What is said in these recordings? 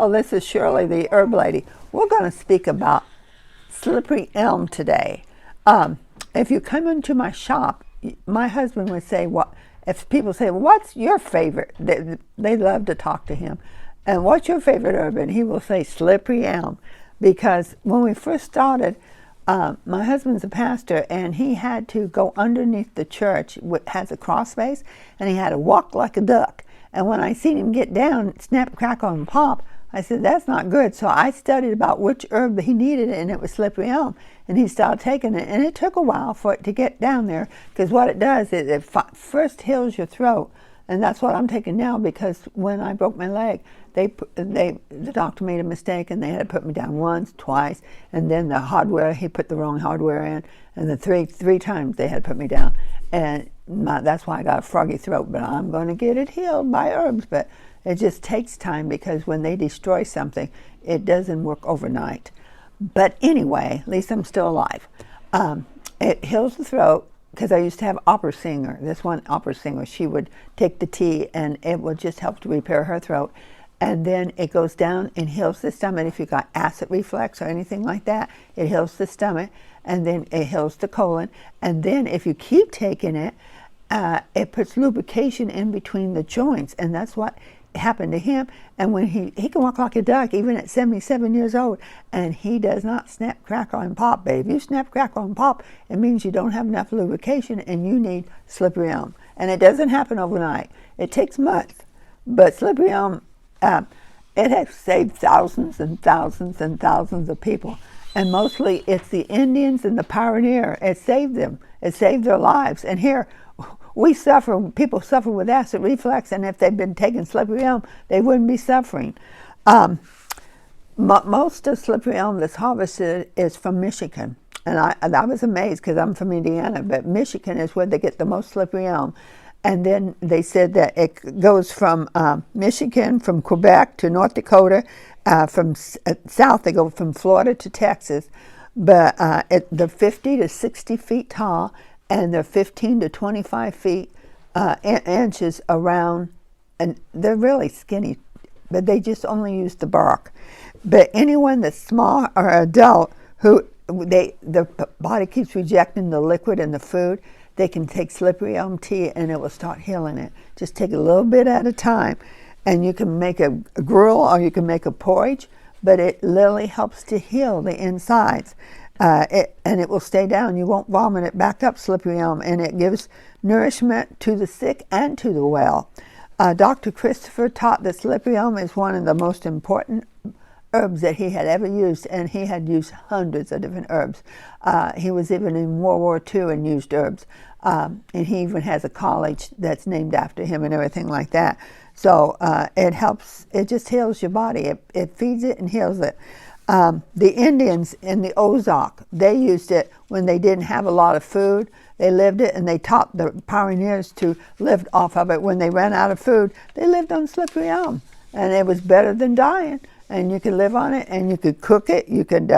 Oh, this is Shirley, the herb lady. We're going to speak about slippery elm today. If you come into my shop, my husband would say, "What?" If people say, "What's your favorite?" They love to talk to him. And what's your favorite herb? And he will say slippery elm, because when we first started, my husband's a pastor, and he had to go underneath the church, which has a cross space, and he had to walk like a duck. And when I seen him get down, snap, crackle, and pop, I said, that's not good. So I studied about which herb he needed, and it was slippery elm. And he started taking it, and it took a while for it to get down there, because what it does is it first heals your throat. And that's what I'm taking now, because when I broke my leg, the doctor made a mistake, and they had to put me down once, twice, and then the hardware, he put the wrong hardware in, and the three times they had to put me down. And that's why I got a froggy throat, but I'm going to get it healed by herbs. But it just takes time, because when they destroy something, it doesn't work overnight. But anyway, at least I'm still alive. It heals the throat, because I used to have opera singer. This one opera singer, she would take the tea, and it would just help to repair her throat. And then it goes down and heals the stomach. If you've got acid reflux or anything like that, it heals the stomach, and then it heals the colon. And then if you keep taking it, it puts lubrication in between the joints, and that's what happened to him. And when he can walk like a duck, even at 77 years old, and he does not snap, crackle, and pop. But if you snap, crackle, and pop, it means you don't have enough lubrication, and you need slippery elm. And it doesn't happen overnight. It takes months. But slippery elm, it has saved thousands and thousands and thousands of people. And mostly it's the Indians and the pioneer. It saved them. It saved their lives. And here, people suffer with acid reflux, and if they'd been taking slippery elm, they wouldn't be suffering. Most of slippery elm that's harvested is from Michigan. And I was amazed, because I'm from Indiana, but Michigan is where they get the most slippery elm. And then they said that it goes from Michigan, from Quebec to North Dakota, from south they go from Florida to Texas. But they're 50 to 60 feet tall, and they're 15 to 25 feet inches around, and they're really skinny, but they just only use the bark. But anyone that's small or adult who the body keeps rejecting the liquid in the food, they can take slippery elm tea, and it will start healing it. Just take a little bit at a time, and you can make a gruel, or you can make a porridge, but it literally helps to heal the insides. And it will stay down. You won't vomit it back up, slippery elm, and it gives nourishment to the sick and to the well. Dr. Christopher taught that slippery elm is one of the most important herbs that he had ever used, and he had used hundreds of different herbs. He was even in World War II and used herbs. And he even has a college that's named after him and everything like that. So it helps, it just heals your body. It feeds it and heals it. The Indians in the Ozark, they used it when they didn't have a lot of food. They lived it, and they taught the pioneers to live off of it. When they ran out of food, they lived on slippery elm, and it was better than dying. And you could live on it, and you could cook it. You could.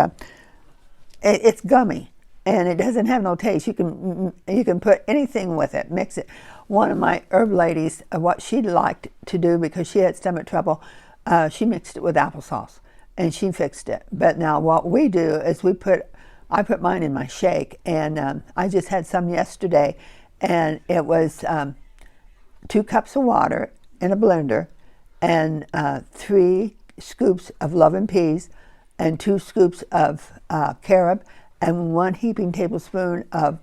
It's gummy, and it doesn't have no taste. You can put anything with it, mix it. One of my herb ladies, what she liked to do, because she had stomach trouble, she mixed it with applesauce, and she fixed it. But now what we do is I put mine in my shake, and I just had some yesterday, and it was 2 cups of water in a blender, and 3 scoops of loving peas, and 2 scoops of carob, and 1 heaping tablespoon of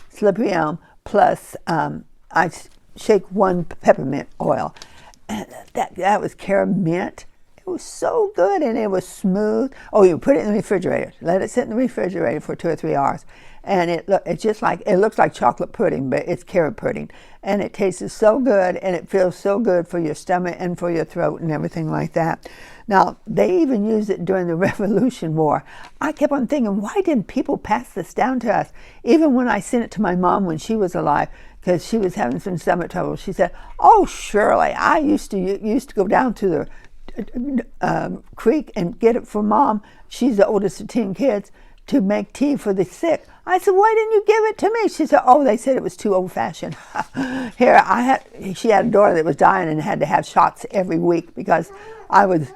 slippery elm, plus I shake 1 peppermint oil. And that was carob mint. It was so good, and it was smooth. Oh, you put it in the refrigerator. Let it sit in the refrigerator for 2 or 3 hours. And it looks like chocolate pudding, but it's carob pudding. And it tastes so good, and it feels so good for your stomach and for your throat and everything like that. Now, they even used it during the Revolution War. I kept on thinking, why didn't people pass this down to us? Even when I sent it to my mom when she was alive, because she was having some stomach trouble, she said, "Oh, Shirley, I used to go down to the creek and get it for Mom. She's the oldest of 10 kids, to make tea for the sick. I said, why didn't you give it to me? She said, oh, they said it was too old-fashioned. She had a daughter that was dying and had to have shots every week because I was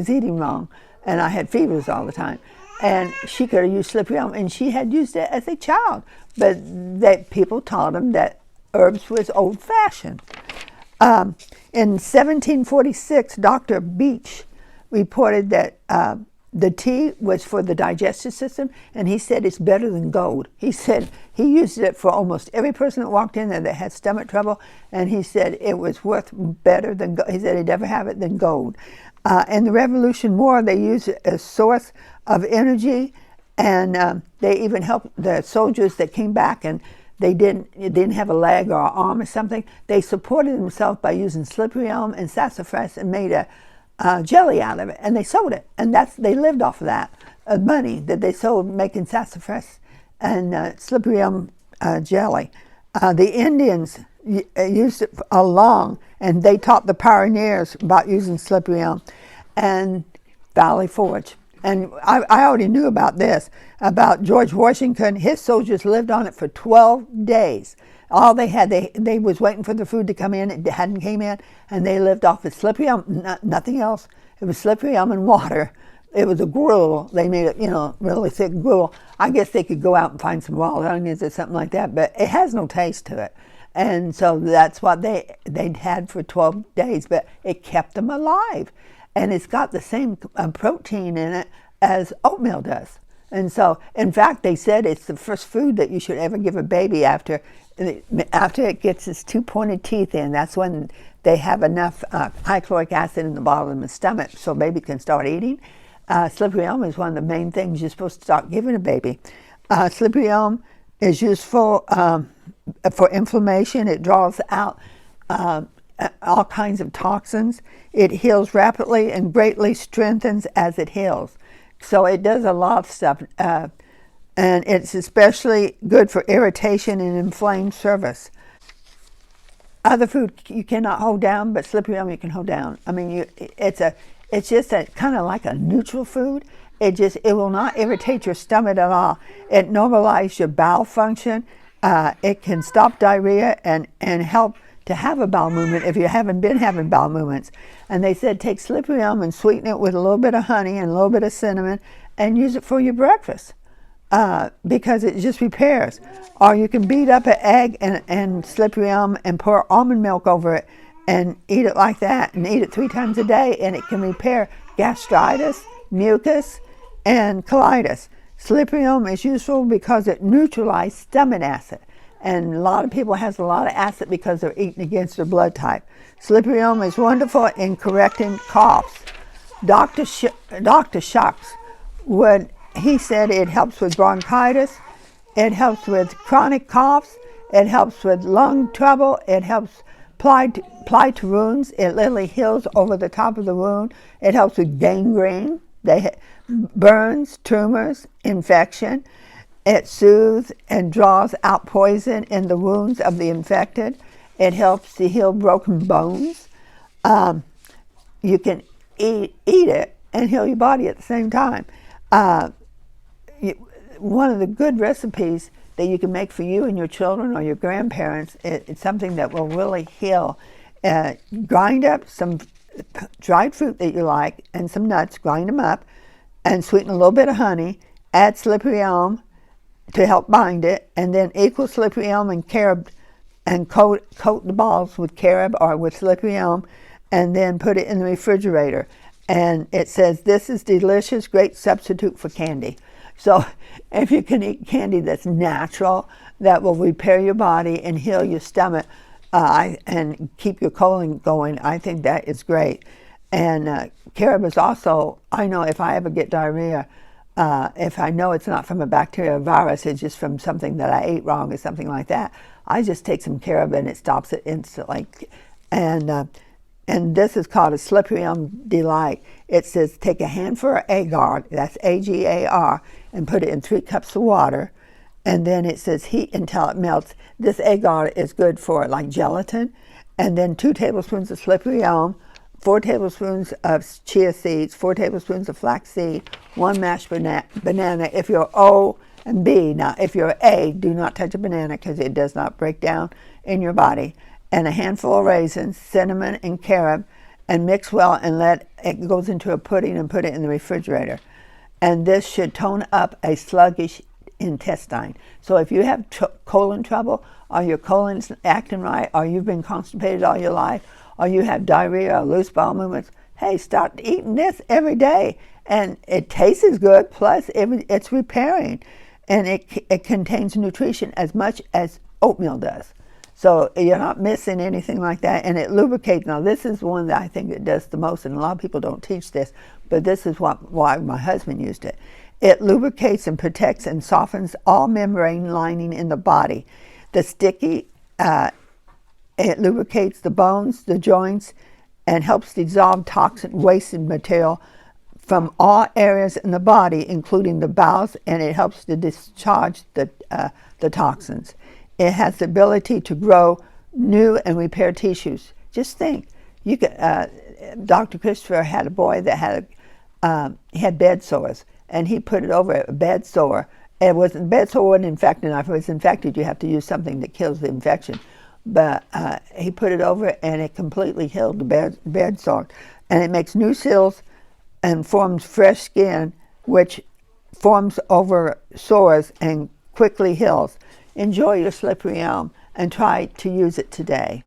eating wrong and I had fevers all the time. And she could have used slippery elm, and she had used it as a child. But people taught them that herbs was old-fashioned. In 1746, Dr. Beach reported that the tea was for the digestive system, and he said it's better than gold. He said he used it for almost every person that walked in there that had stomach trouble, and he said it was worth better than gold. He said he'd never have it than gold. In the Revolution War, they used it as a source of energy, and they even helped the soldiers that came back and they didn't have a leg or an arm or something. They supported themselves by using slippery elm and sassafras and made a jelly out of it, and they sold it, and they lived off of that money that they sold making sassafras and slippery elm jelly. The Indians used it along, and they taught the pioneers about using slippery elm and Valley Forge. And I already knew about this, about George Washington. His soldiers lived on it for 12 days. All they had, they was waiting for the food to come in. It hadn't came in, and they lived off of slippery elm, nothing else. It was slippery elm and water. It was a gruel. They made it, really thick gruel. I guess they could go out and find some wild onions or something like that, but it has no taste to it. And so that's what they'd had for 12 days, but it kept them alive. And it's got the same protein in it as oatmeal does. And so, in fact, they said it's the first food that you should ever give a baby after it gets its two pointed teeth in. That's when they have enough high caloric acid in the bottom of the stomach so baby can start eating. Slippery elm is one of the main things you're supposed to start giving a baby. Slippery elm is useful for inflammation. It draws out all kinds of toxins. It heals rapidly and greatly strengthens as it heals. So it does a lot of stuff. And it's especially good for irritation and inflamed surface. Other food you cannot hold down, but slippery elm you can hold down. I mean, it's just a kind of like a neutral food. It will not irritate your stomach at all. It normalizes your bowel function. It can stop diarrhea and help to have a bowel movement if you haven't been having bowel movements. And they said take slippery elm and sweeten it with a little bit of honey and a little bit of cinnamon and use it for your breakfast because it just repairs. Or you can beat up an egg and slippery elm and pour almond milk over it and eat it like that, and eat it 3 times a day, and it can repair gastritis, mucus, and colitis. Slippery elm is useful because it neutralizes stomach acid. And a lot of people has a lot of acid because they're eating against their blood type. Slippery elm is wonderful in correcting coughs. Dr. Shocks he said it helps with bronchitis, it helps with chronic coughs, it helps with lung trouble, it helps apply to wounds. It literally heals over the top of the wound. It helps with gangrene, burns, tumors, infection. It soothes and draws out poison in the wounds of the infected. It helps to heal broken bones. You can eat it and heal your body at the same time. One of the good recipes that you can make for you and your children or your grandparents, it's something that will really heal. Grind up some dried fruit that you like and some nuts, grind them up, and sweeten a little bit of honey, add slippery elm to help bind it, and then equal slippery elm and carob, and coat the balls with carob or with slippery elm, and then put it in the refrigerator. And it says, this is delicious, great substitute for candy. So if you can eat candy that's natural, that will repair your body and heal your stomach and keep your colon going, I think that is great. And carob is also, I know if I ever get diarrhea, if I know it's not from a bacteria or virus, it's just from something that I ate wrong or something like that, I just take some carob and it stops it instantly. And this is called a slippery elm delight. It says take a handful of agar, that's A-G-A-R, and put it in 3 cups of water. And then it says heat until it melts. This agar is good for like gelatin. And then 2 tablespoons of slippery elm, 4 tablespoons of chia seeds, 4 tablespoons of flaxseed, 1 mashed banana. If you're O and B, now if you're A, do not touch a banana because it does not break down in your body. And a handful of raisins, cinnamon, and carob, and mix well and let it goes into a pudding and put it in the refrigerator. And this should tone up a sluggish intestine. So if you have colon trouble, or your colon's acting right, or you've been constipated all your life, or you have diarrhea or loose bowel movements, hey, start eating this every day. And it tastes good, plus it's repairing. And it contains nutrition as much as oatmeal does. So you're not missing anything like that. And it lubricates. Now, this is one that I think it does the most, and a lot of people don't teach this, but this is why my husband used it. It lubricates and protects and softens all membrane lining in the body. The sticky, it lubricates the bones, the joints, and helps dissolve toxic wasted material from all areas in the body, including the bowels, and it helps to discharge the toxins. It has the ability to grow new and repair tissues. Just think, you could. Dr. Christopher had a boy that had bed sores, and he put it over a bed sore. It wasn't bed sore wasn't infected. If it was infected, you have to use something that kills the infection. But he put it over, and it completely healed the bed sore, and it makes new cells and forms fresh skin, which forms over sores and quickly heals. Enjoy your slippery elm and try to use it today.